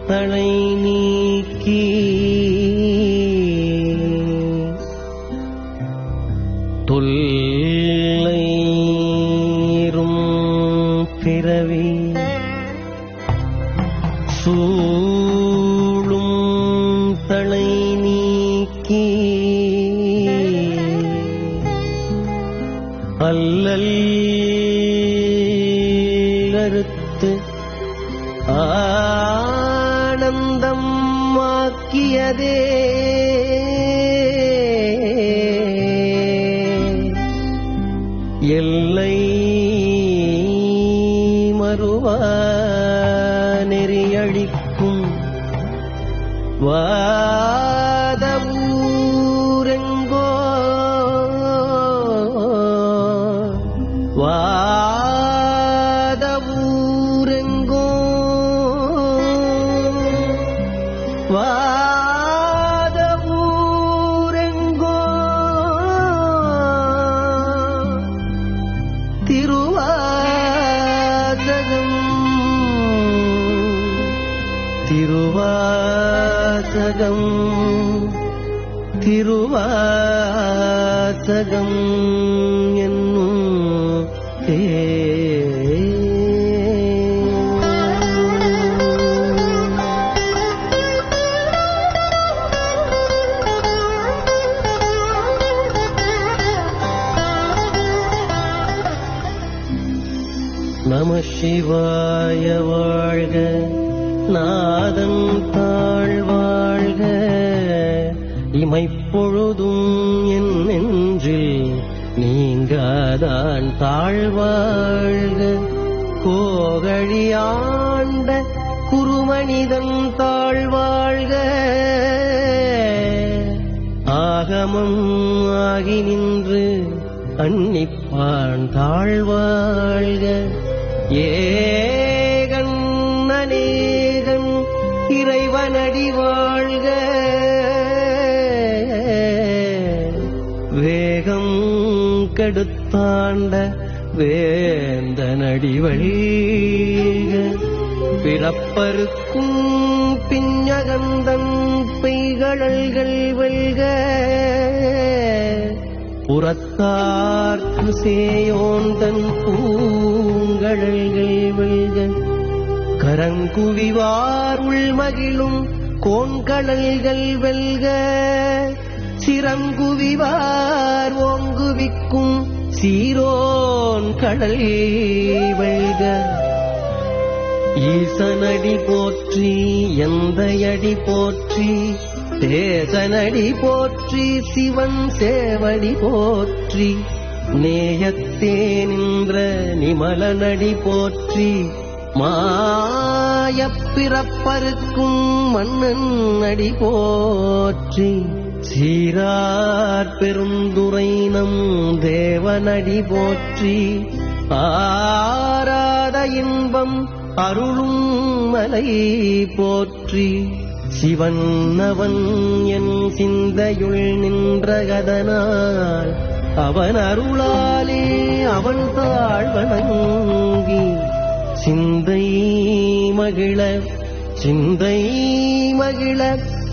தளை நீக்கி தொல்லைரும் பிறவி சூழும் தளை நீக்கி அல்லல் அறுத்து ஆனந்தம் ஆக்கியதே எல்லை மறுவா நெறியழிக்கும் வாதவூரெங்கோ வாதவூரெங்கோ வாதவூரெங்கோ திருவாசகம் திருவாசகம் திருவாசகம் என்னும் நம சிவாய வாழ்க நாதம் தாழ்வாழ்க இமைப்பொழுதும் என் நெஞ்சில் நீங்காதான் தாழ்வாழ்க கோகழியாண்ட குருமனிதன் தாழ்வாழ்க ஆகமம் ஆகி நின்று அன்னிப்பான் தாழ்வாழ்க ஏகன் அநேகன் இறைவனடி வாழ்க வேகம் கெடுத்தாண்ட வேந்தனடி வழிக பிறப்பருக்கும் பிஞ்சகந்தன் பெய்கழல்கள் வெல்க புறத்தார்க்கு சேயோந்தன் பூங்கழல்கள் வெல்க கரங்குவிவார் உள்மகிழும் கோண்கழல்கள் வெல்க சிரங்குவிவார் ஓங்குவிக்கும் சீரோன் கடல் வெல்க ஈசனடி போற்றி எந்தையடி போற்றி தேசனடி போற்றி சிவன் சேவடி போற்றி நேயத்தே நின்ற நிமலனடி போற்றி மாயப்பிறப்பருக்கும் மன்னன் அடி போற்றி சீரார் பெருந்துரை நம் தேவனடி போற்றி ஆராத இன்பம் அருளும் மலை போற்றி சிவன் அவன் என் சிந்தையுள் நின்றகதனால் அவன் அருளாலே அவன் தாழ்வணங்கி சிந்தை மகிழ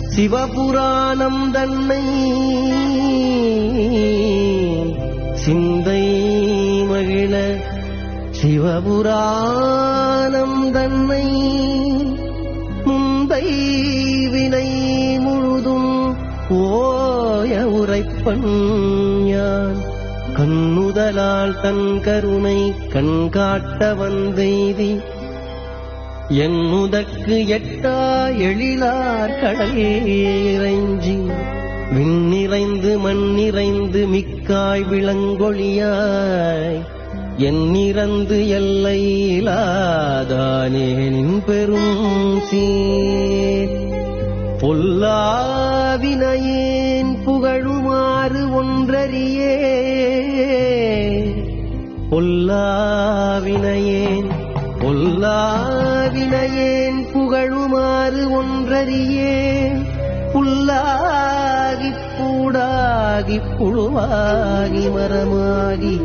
சிவபுராணம் தன்னை சிந்தை மகிழ சிவபுராணம் தன்னை முந்தை வினை முழுதும் ஓய உரைப்பன் யான் கண்ணுதலால் தன் கருணை கண்காட்ட வந்தெய்தி என்னுதற்கு எட்டா எழிலார் கடல் இறைஞ்சி விண்ணிறைந்து மண்ணிறைந்து மிக்காய் விளங்கொழியாய் என்னிறந்து எல்லை இலாதானே நின் பெரும் சீர் பொல்லாவினையேன் புகழுமாறு ஒன்றறியே பொல்லாவினையேன் புகழுமாறு ஒன்றறியே புல்லாகிப் பூடாகிப் புழுவாகி மரமாகி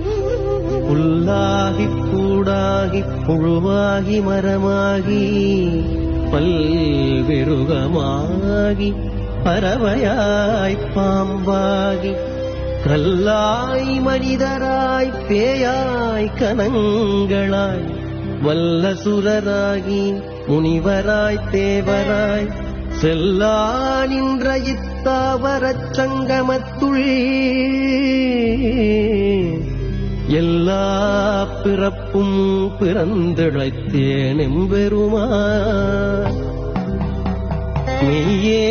புல்லாகிப் பூடாகிப் புழுவாகி மரமாகி பல்விருகமாகி பறவையாய் பாம்பாகி கல்லாய் மனிதராய் பேயாய் கனங்களாய் வல்லசுரராகி முனிவராய் தேவராய் செல்லா நின்ற இத்தாவரச் சங்கமத்துள் எல்லா பிறப்பும் பிறந்திழைத்தேன் எம்பெருமான். மெய்யே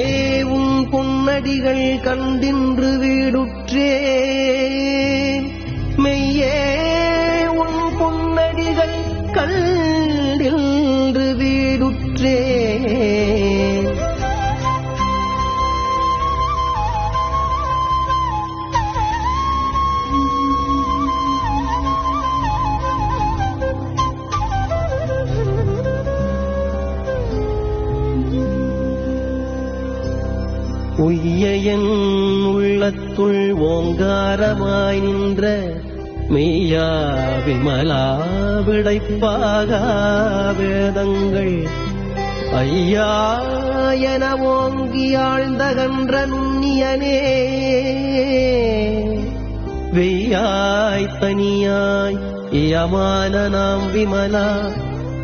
உன் பொன்னடிகள் கண்டின்று வீடுற்றேன், மெய்யே உன் பொன்னடிகள் கண்டின்று வீடுற்றேன். உய்யன் உள்ளத்துள் ஓங்காரமாய் நின்ற மெய்யா விமலா விடைப்பாகா வேதங்கள் ஐயா என ஓங்கி ஆழ்ந்தகன்ற நுண்ணியனே, வெய்யாய் தனியாய் இயமான நாம் விமலா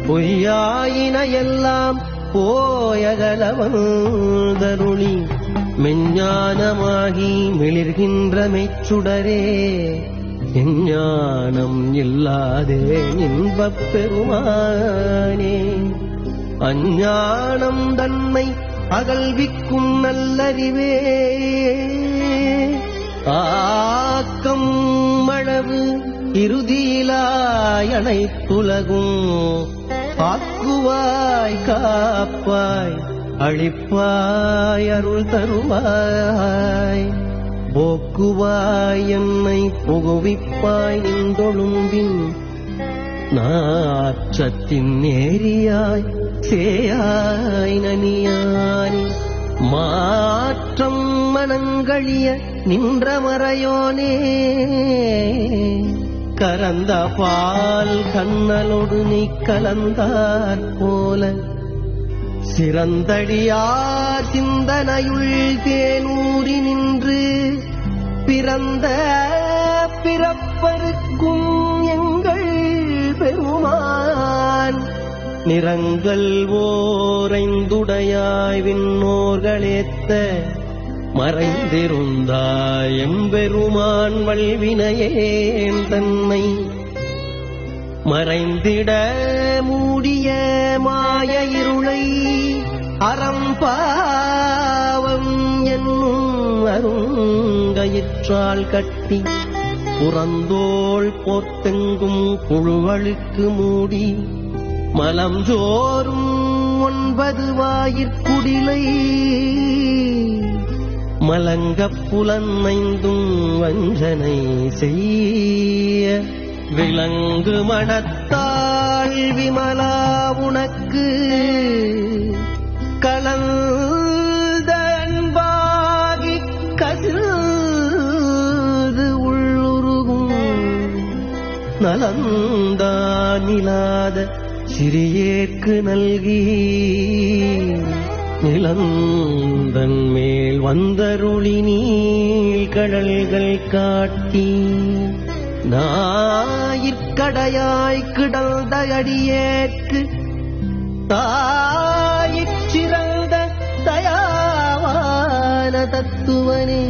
பொய்யாயின எல்லாம் போயகலவந்தருளி மெஞ்ஞானமாகி மிளிர்கின்ற மெச்சுடரே, எஞ்ஞானம் இல்லாதே இன்பப் பெருமானே. அஞ்ஞானம் தன்னை அகல்விக்கும் நல்லறிவே, ஆக்கம் அளவு இறுதியிலாய் அனைத்துலகும் ஆக்குவாய் காப்பாய் அழிப்பாய் அருள் தருவாய், போக்குவாய் என்னை புகுவிப்பாய் நின்றொழும்பின் நாற்றத்தின் நேரியாய் சேயாய் நனியானி மாற்றம் மனங்களிய நின்ற மறையோனே. கரந்த பால் கண்ணலோடு நீ கலந்தாற் போல சிறந்தடியார் சிந்தனையுள் தேனூறி நின்று பிறந்த பிறப்பருக்கும் எங்கள் பெருமான் நிறங்கள் ஓரைந்துடையாய் விண்ணோர்களேத்த மறைந்திருந்தாய் எம்பெருமான் வல்வினையேன் தன்னை மறைந்திட மூடிய மாய இருளை அறம்பாவம் என்னும் அருங்கயிற்றால் கட்டி புறந்தோள் போர்த்தெங்கும் புழுவழுக்கு மூடி மலம் ஜோறும் 9 வாயிற்குடிலை மலங்கப் புலனைந்தும் வஞ்சனை செய்ய விலங்கு மனத்தாள் விமலா உனக்கு கலந்த அன்பாகி கசிந்து உள்ளுருகும் நலந்தானிலாத சிறியேற்கு நல்கி நிலந்தன் மேல் வந்தருளி நீள் கடல்கள் காட்டி நாயிற்கடையாய் கிடந்த அடியேற்கு தாயிற் சிறந்த தயாவான தத்துவனே,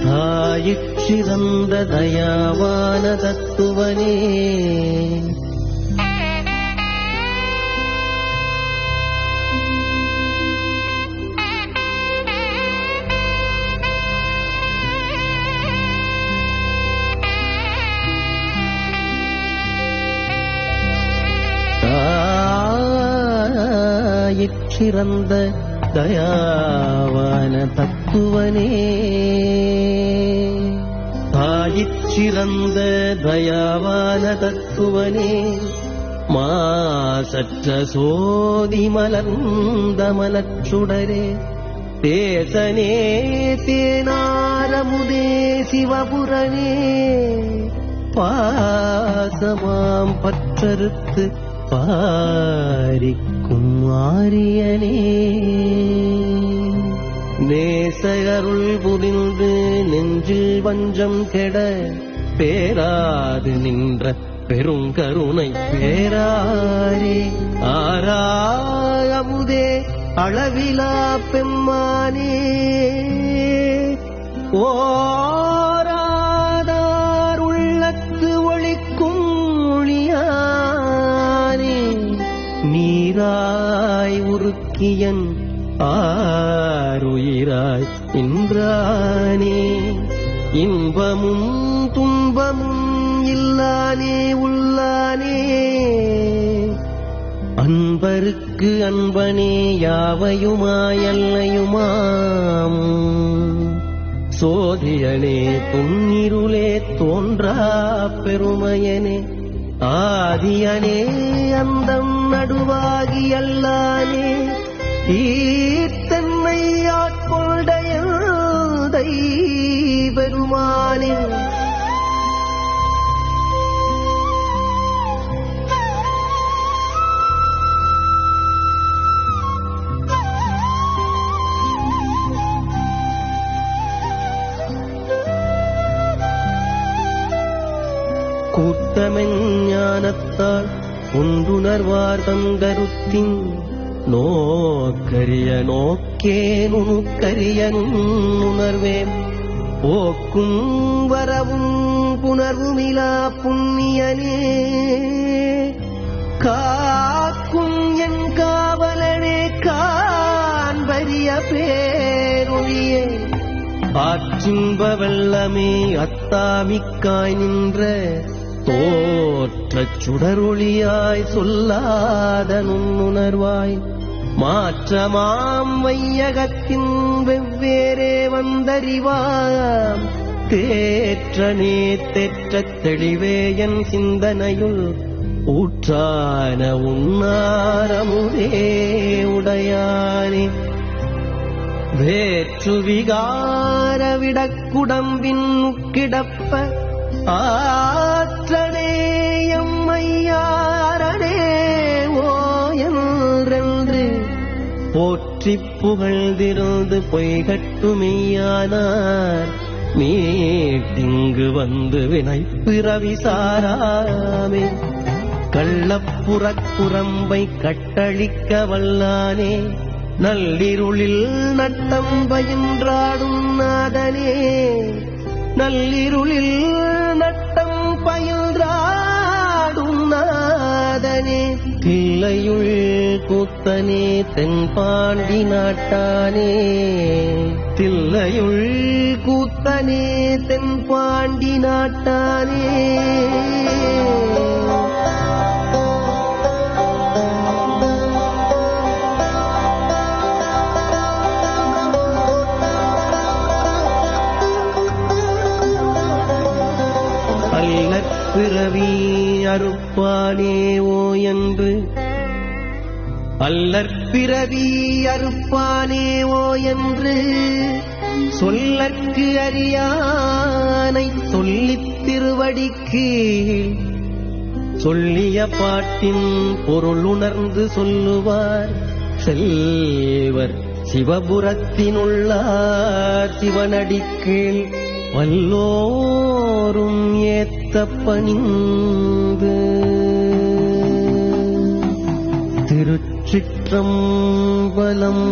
தாயிற் சிறந்த தயாவான தத்துவனே. சிறந்த தயாவான தத்துவனே, தாயிற்சிறந்த தயாவான தத்துவனே. மாசற்ற சோதி மலர்ந்த மலச்சுடரே, தேசனே தேனாரமுதே சிவபுரனே, பாசமாம் பற்றறுத்து பாரிக்கும் காக்கும் ஆரியனே நேசகருள் புரிந்து நெஞ்சில் வஞ்சம் கெட பேராது நின்ற பெருங்கருணை பேராரே ஆராயமுதே அளவிலா பெம்மானே ஓராதார் உள்ளத்து ஒளிக்கும் ஒளியானே நீராய் உருக்கியன் ஆருயிராய் இன்றானே இன்பமும் துன்பமும் இல்லானே உள்ளானே அன்பருக்கு அன்பனே யாவையுமாயல்லையுமாம் சோதியனே துன்னிருளே தோன்றா பெருமையனே ஆதியனே அந்தம் நடுவாகி அல்லானே ஈத்தன்மை ஆட்கொண்டைய பெருமானே கூட்டமென் ஞானத்தால் ஒன்றுணர்வார் தங்கருத்தின் நோக்கரிய நோக்கே நுணுக்கரிய நுண்ணுணர்வேன் போக்கும் வரவும் புணர்வுமிலா புண்ணியனே காக்கும் என் காவலனே காண்பரிய பேரொழியே ஆற்றின்ப வெள்ளமே அத்தாமிக்காய் நின்ற தோற்றச் சுடரொளியாய் சொல்லாத நுண்ணுணர்வாய் மாற்றமாம் வையகத்தின் வெவ்வேறே வந்தறிவாம் தேற்றனே தேற்றத் தெளிவே என் சிந்தனையுள் ஊற்றான உன்னாரமுதே உடையானே வேற்று விகார விடக்குடம்பின் கிடப்ப ஆற்றனே எம்மையாரனே ஓ என்றென்று போற்றிப் புகழ்ந்திருந்து பொய்கட்டுமெய்யானார் மீட்டிங்கு வந்து வினை பிறவி சாராமே கள்ளப்புறக் குரம்பை கட்டளிக்க வல்லானே நல்லிருளில் நட்டம் பயின்றாடும் நாதனே நல்லிருளில் நட்டம் பயின்றாடும் நாதனே தில்லையுள் கூத்தனே தென்பாண்டி நாட்டானே தில்லையுள் கூத்தனே தென்பாண்டி நாட்டானே பிறவி அறுப்பானே ஓ என்று அல்லற்பிறவி அறுப்பானே ஓ என்று சொல்லற்கு அறியானை சொல்லித் திருவடிக்கு சொல்லிய பாட்டின் பொருள் உணர்ந்து சொல்லுவார் செல்வர் சிவபுரத்தினுள்ளார் சிவனடிக்கீழ் வல்லோரும் ஏத்த பணிந்து திருச்சிற்றம்பலம்.